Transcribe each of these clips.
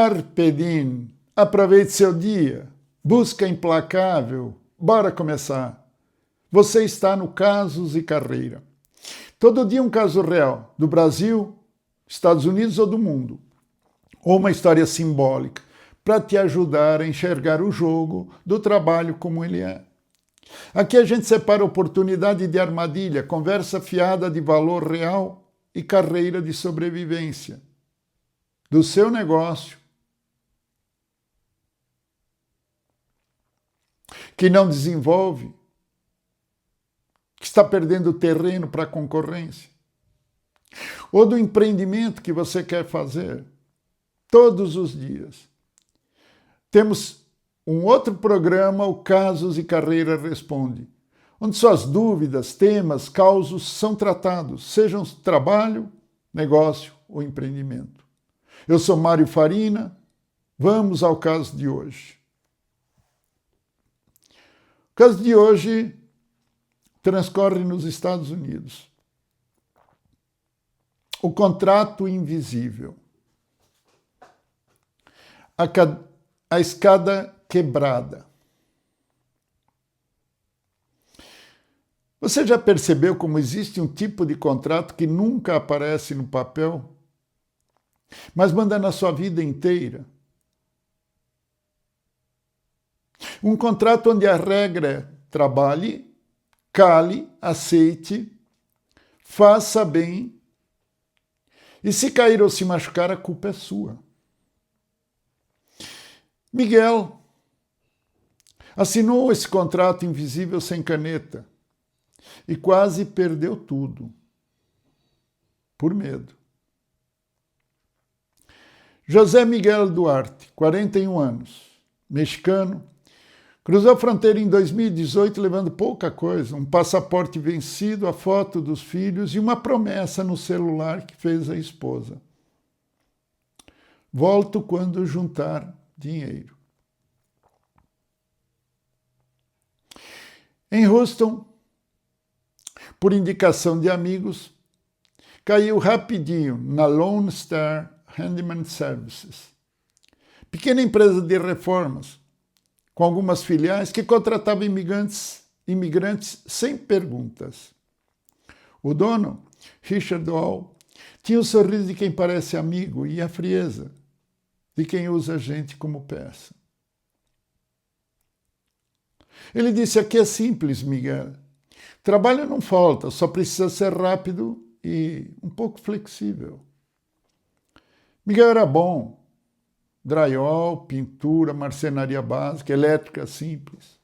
Carpe diem, aproveite seu dia, busca implacável, bora começar. Você está no Casos e Carreira. Todo dia um caso real, do Brasil, Estados Unidos ou do mundo. Ou uma história simbólica, para te ajudar a enxergar o jogo do trabalho como ele é. Aqui a gente separa oportunidade de armadilha, conversa fiada de valor real e carreira de sobrevivência. Do seu negócio, que não desenvolve, que está perdendo terreno para a concorrência, ou do empreendimento que você quer fazer todos os dias. Temos um outro programa, o Casos e Carreira Responde, onde suas dúvidas, temas, causos são tratados, sejam trabalho, negócio ou empreendimento. Eu sou Mário Farina, vamos ao caso de hoje. O caso de hoje transcorre nos Estados Unidos. O contrato invisível. A escada quebrada. Você já percebeu como existe um tipo de contrato que nunca aparece no papel, mas manda na sua vida inteira? Um contrato onde a regra é trabalhe, cale, aceite, faça bem, e se cair ou se machucar, a culpa é sua. Miguel assinou esse contrato invisível sem caneta e quase perdeu tudo, por medo. José Miguel Duarte, 41 anos, mexicano, cruzou a fronteira em 2018 levando pouca coisa, um passaporte vencido, a foto dos filhos e uma promessa no celular que fez a esposa. Volto quando juntar dinheiro. Em Houston, por indicação de amigos, caiu rapidinho na Lone Star Handyman Services, pequena empresa de reformas, com algumas filiais que contratava imigrantes sem perguntas. O dono, Richard Hall, tinha o sorriso de quem parece amigo e a frieza de quem usa a gente como peça. Ele disse, aqui é simples, Miguel. Trabalho não falta, só precisa ser rápido e um pouco flexível. Miguel era bom. Drywall, pintura, marcenaria básica, elétrica simples.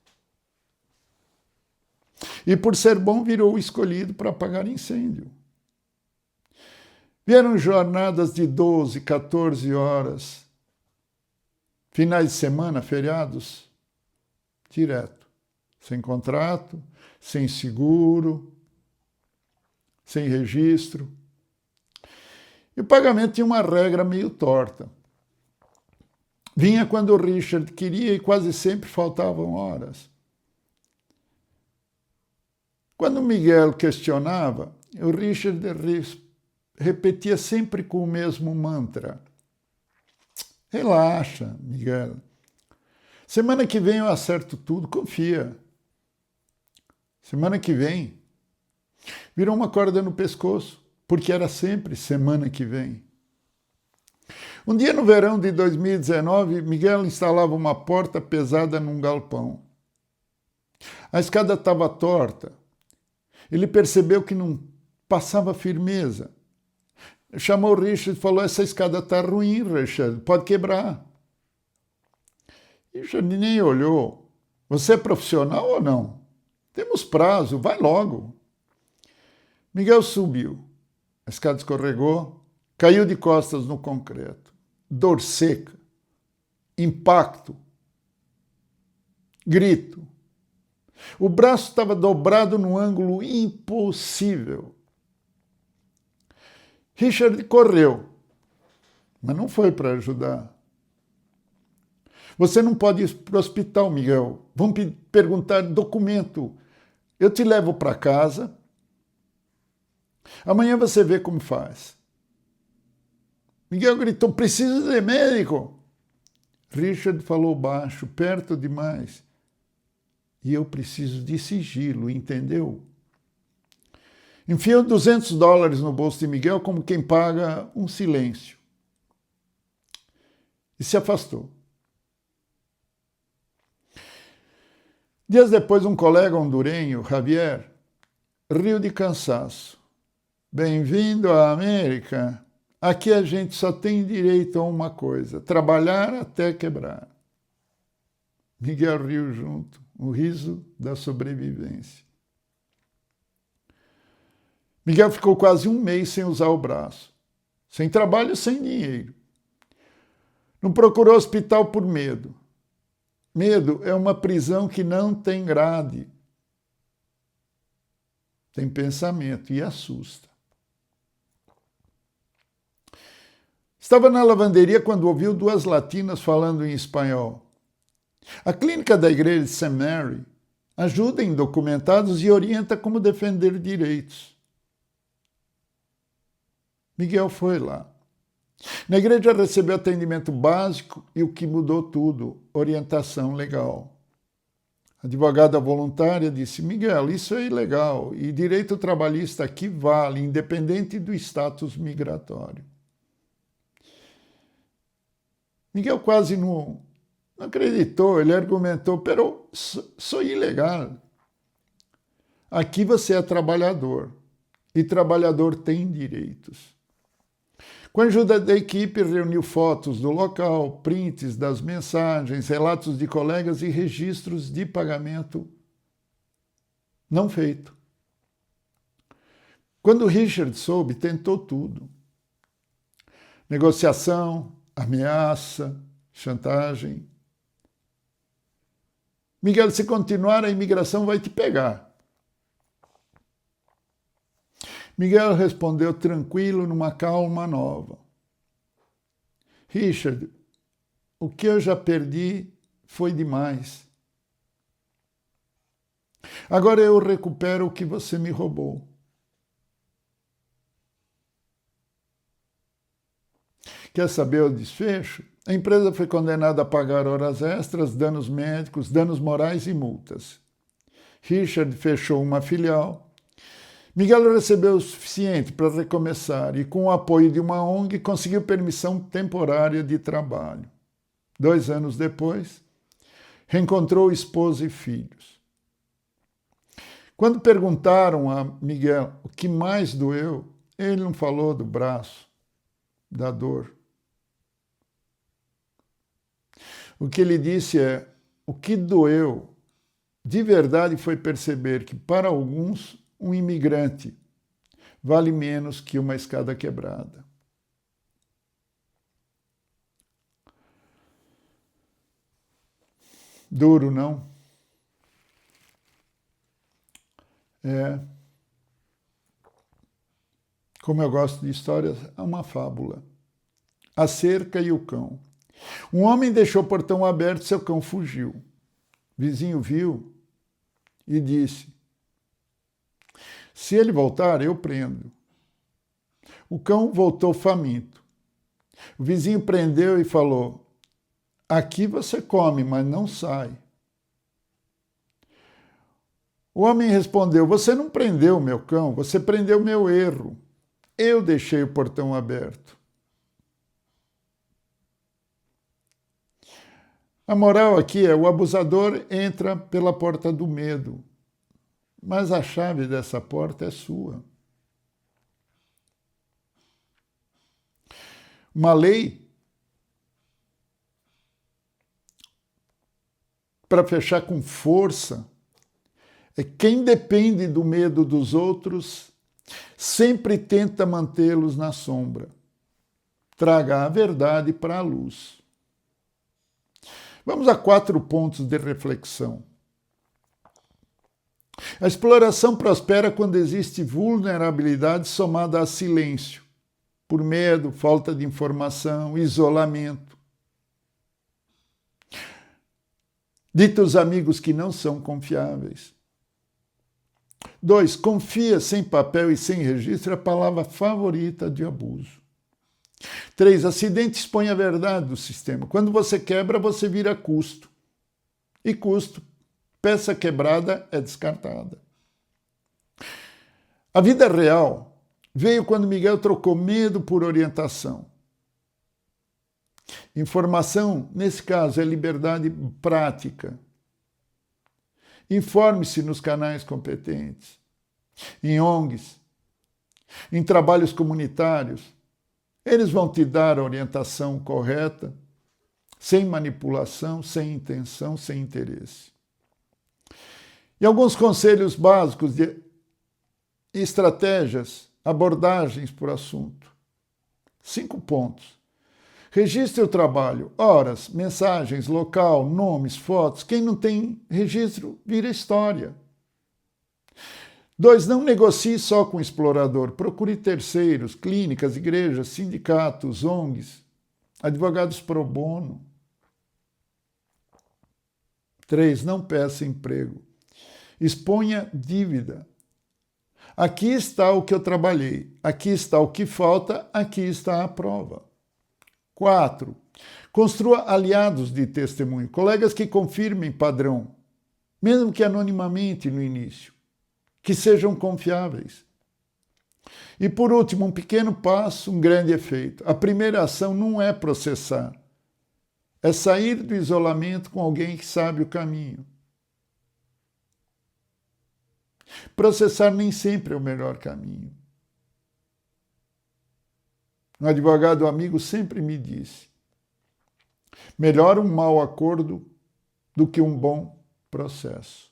E por ser bom, virou o escolhido para apagar incêndio. Vieram jornadas de 12, 14 horas, finais de semana, feriados, direto. Sem contrato, sem seguro, sem registro. E o pagamento tinha uma regra meio torta. Vinha quando o Richard queria e quase sempre faltavam horas. Quando o Miguel questionava, o Richard repetia sempre com o mesmo mantra. Relaxa, Miguel. Semana que vem eu acerto tudo, confia. Semana que vem. Virou uma corda no pescoço, porque era sempre semana que vem. Um dia no verão de 2019, Miguel instalava uma porta pesada num galpão. A escada estava torta. Ele percebeu que não passava firmeza. Chamou o Richard e falou, essa escada está ruim, Richard, pode quebrar. Richard nem olhou. Você é profissional ou não? Temos prazo, vai logo. Miguel subiu. A escada escorregou, caiu de costas no concreto. Dor seca, impacto, grito. O braço estava dobrado num ângulo impossível. Richard correu, mas não foi para ajudar. Você não pode ir para o hospital, Miguel. Vão perguntar documento. Eu te levo para casa. Amanhã você vê como faz. Miguel gritou, preciso de médico. Richard falou baixo, perto demais. E eu preciso de sigilo, entendeu? Enfiou $200 no bolso de Miguel como quem paga um silêncio. E se afastou. Dias depois, um colega hondurenho, Javier, riu de cansaço. Bem-vindo à América. Aqui a gente só tem direito a uma coisa, trabalhar até quebrar. Miguel riu junto, o riso da sobrevivência. Miguel ficou quase um mês sem usar o braço, sem trabalho, sem dinheiro. Não procurou hospital por medo. Medo é uma prisão que não tem grade. Tem pensamento e assusta. Estava na lavanderia quando ouviu duas latinas falando em espanhol. A clínica da igreja de St. Mary ajuda indocumentados e orienta como defender direitos. Miguel foi lá. Na igreja recebeu atendimento básico e o que mudou tudo, orientação legal. A advogada voluntária disse, Miguel, isso é ilegal e direito trabalhista aqui vale, independente do status migratório. Miguel quase não acreditou, ele argumentou, pero sou ilegal. Aqui você é trabalhador e trabalhador tem direitos. Com a ajuda da equipe, reuniu fotos do local, prints das mensagens, relatos de colegas e registros de pagamento não feito. Quando Richard soube, tentou tudo. Negociação, ameaça, chantagem. Miguel, se continuar, a imigração vai te pegar. Miguel respondeu tranquilo, numa calma nova. Richard, o que eu já perdi foi demais. Agora eu recupero o que você me roubou. Quer saber o desfecho? A empresa foi condenada a pagar horas extras, danos médicos, danos morais e multas. Richard fechou uma filial. Miguel recebeu o suficiente para recomeçar e, com o apoio de uma ONG, conseguiu permissão temporária de trabalho. 2 anos depois, reencontrou esposa e filhos. Quando perguntaram a Miguel o que mais doeu, ele não falou do braço, da dor. O que ele disse é, o que doeu de verdade foi perceber que, para alguns, um imigrante vale menos que uma escada quebrada. Duro, não? Como eu gosto de histórias, é uma fábula. A cerca e o cão. Um homem deixou o portão aberto e seu cão fugiu. O vizinho viu e disse, se ele voltar, eu prendo. O cão voltou faminto. O vizinho prendeu e falou, aqui você come, mas não sai. O homem respondeu, você não prendeu o meu cão, você prendeu o meu erro. Eu deixei o portão aberto. A moral aqui é, o abusador entra pela porta do medo, mas a chave dessa porta é sua. Uma lei para fechar com força é quem depende do medo dos outros sempre tenta mantê-los na sombra. Traga a verdade para a luz. Vamos a 4 pontos de reflexão. A exploração prospera quando existe vulnerabilidade somada a silêncio, por medo, falta de informação, isolamento. Ditos amigos que não são confiáveis. 2. Confia sem papel e sem registro é a palavra favorita de abuso. 3, acidente expõe a verdade do sistema. Quando você quebra, você vira custo. E custo, peça quebrada é descartada. A vida real veio quando Miguel trocou medo por orientação. Informação, nesse caso, é liberdade prática. Informe-se nos canais competentes, em ONGs, em trabalhos comunitários. Eles vão te dar a orientação correta, sem manipulação, sem intenção, sem interesse. E alguns conselhos básicos de estratégias, abordagens por assunto. 5 pontos. Registre o trabalho, horas, mensagens, local, nomes, fotos. Quem não tem registro, vira história. 2, não negocie só com o explorador. Procure terceiros, clínicas, igrejas, sindicatos, ONGs, advogados pro bono. 3, não peça emprego. Exponha dívida. Aqui está o que eu trabalhei, aqui está o que falta, aqui está a prova. 4, construa aliados de testemunho, colegas que confirmem padrão, mesmo que anonimamente no início, que sejam confiáveis. E por último, um pequeno passo, um grande efeito. A primeira ação não é processar, é sair do isolamento com alguém que sabe o caminho. Processar nem sempre é o melhor caminho. Um advogado amigo sempre me disse: melhor um mau acordo do que um bom processo.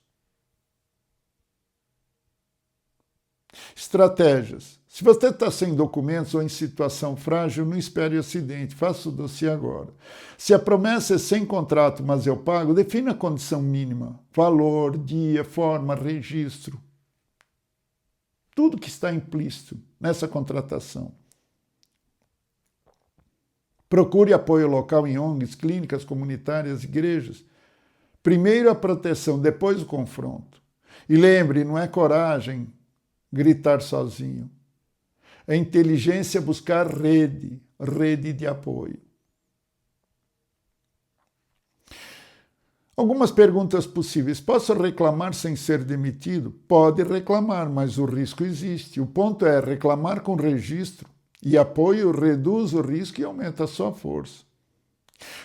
Estratégias. Se você está sem documentos ou em situação frágil, não espere o acidente, faça o dossiê agora. Se a promessa é sem contrato, mas eu pago, defina a condição mínima, valor, dia, forma, registro. Tudo que está implícito nessa contratação. Procure apoio local em ONGs, clínicas comunitárias, igrejas. Primeiro a proteção, depois o confronto. E lembre, não é coragem gritar sozinho. É inteligência buscar rede de apoio. Algumas perguntas possíveis. Posso reclamar sem ser demitido? Pode reclamar, mas o risco existe. O ponto é reclamar com registro e apoio reduz o risco e aumenta a sua força.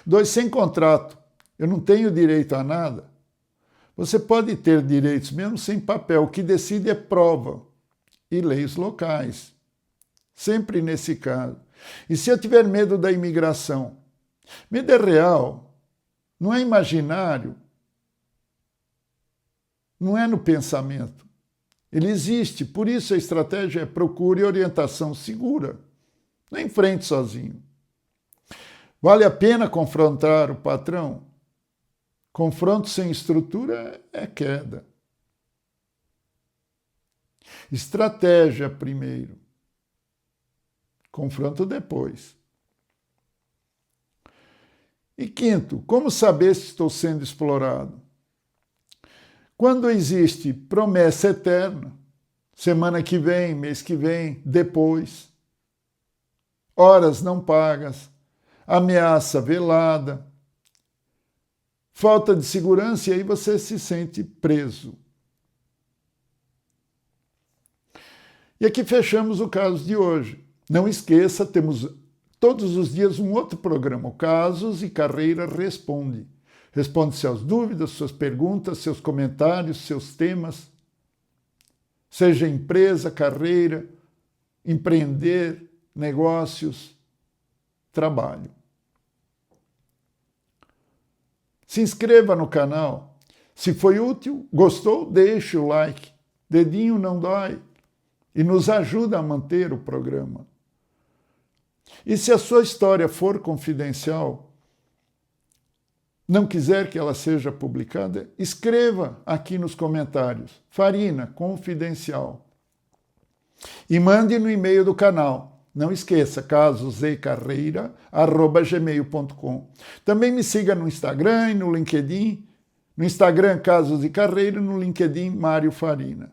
2, sem contrato. Eu não tenho direito a nada. Você pode ter direitos mesmo sem papel. O que decide é prova e leis locais. Sempre nesse caso. E se eu tiver medo da imigração? Medo é real. Não é imaginário, não é no pensamento. Ele existe, por isso a estratégia é procure orientação segura. Não enfrente sozinho. Vale a pena confrontar o patrão? Confronto sem estrutura é queda. Estratégia primeiro. Confronto depois. E 5, como saber se estou sendo explorado? Quando existe promessa eterna, semana que vem, mês que vem, depois, horas não pagas, ameaça velada, falta de segurança, e aí você se sente preso. E aqui fechamos o caso de hoje. Não esqueça, temos todos os dias um outro programa, o Casos e Carreira Responde. Responde suas dúvidas, suas perguntas, seus comentários, seus temas. Seja empresa, carreira, empreender, negócios, trabalho. Se inscreva no canal. Se foi útil, gostou, deixe o like. Dedinho não dói. E nos ajuda a manter o programa. E se a sua história for confidencial, não quiser que ela seja publicada, escreva aqui nos comentários, Farina, confidencial. E mande no e-mail do canal. Não esqueça, casosecarreira@gmail.com. Também me siga no Instagram e no LinkedIn. No Instagram, Casos e Carreira, no LinkedIn, Mário Farina.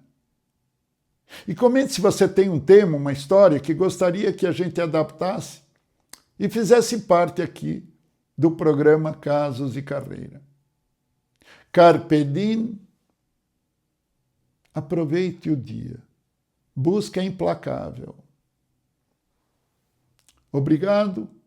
E comente se você tem um tema, uma história que gostaria que a gente adaptasse e fizesse parte aqui do programa Casos e Carreira. Carpe diem, aproveite o dia. Busca implacável. Obrigado